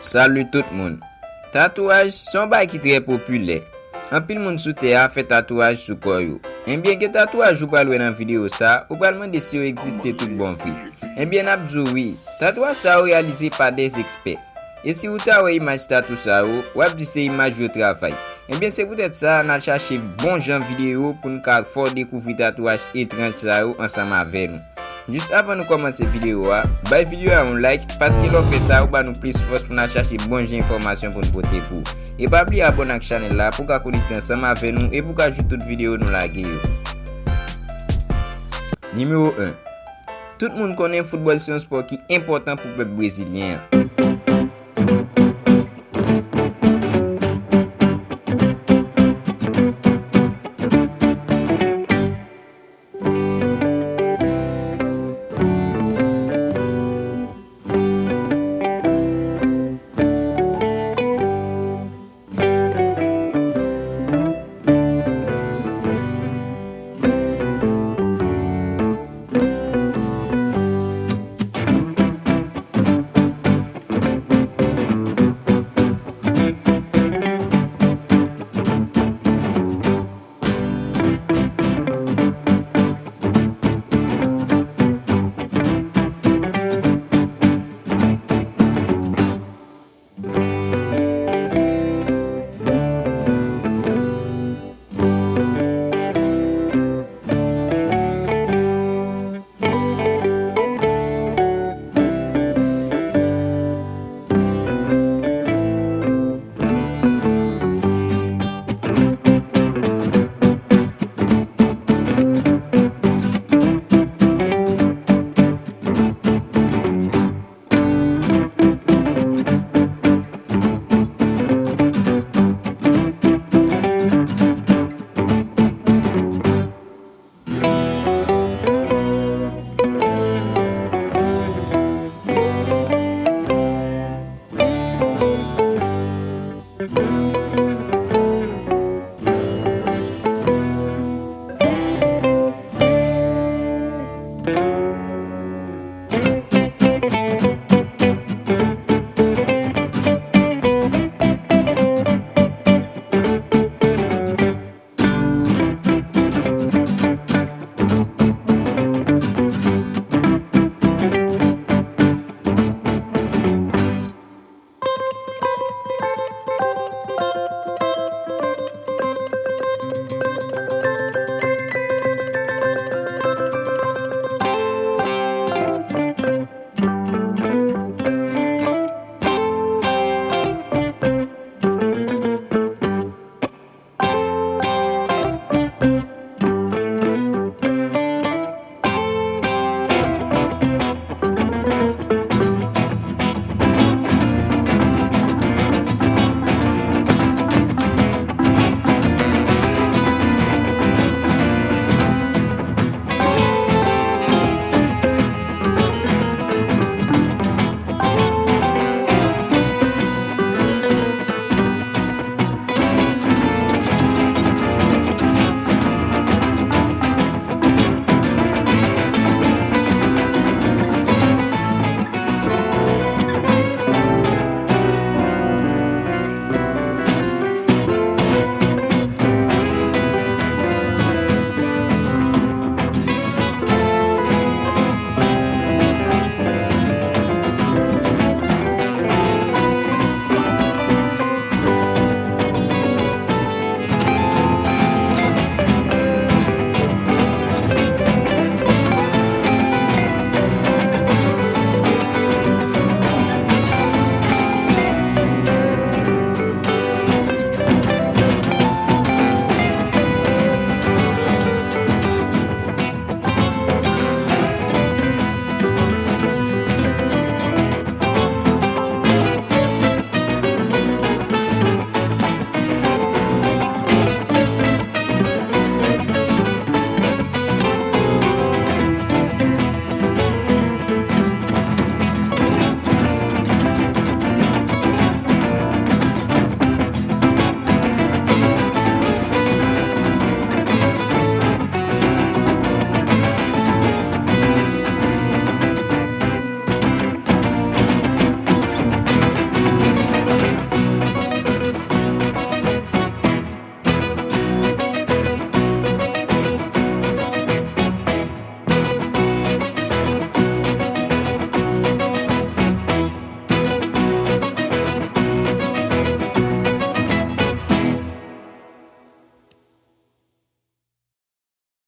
Salut tout le monde. Tatouage son bail qui très populaire. En pile monde sous terre fait tatouage sous corps yo. Et bien que tatouage ou pas dans vidéo ça, ou pas demander si yo existe tout bon vie. Et bien abdou oui, tatouage ça réalisé par des experts. Et si vous avez image tatou ça ou dit c'est image de travail. Et bien c'est peut-être ça on a cherché bon genre vidéo pour nous faire découvrir tatouage étrange ça ou ensemble avec nous. Juste avant de commencer la vidéo, la vidéo un like parce que l'on fait ça, on nous plus force pour nous chercher bonnes informations pour nous porter pour. Et pas oublier abonner à la chaîne là pour connecter ensemble avec nous et pour ajouter toute vidéo nous la gueule. Numéro 1. Tout le monde connaît le football, c'est un sport qui est important pour le peuple brésilien.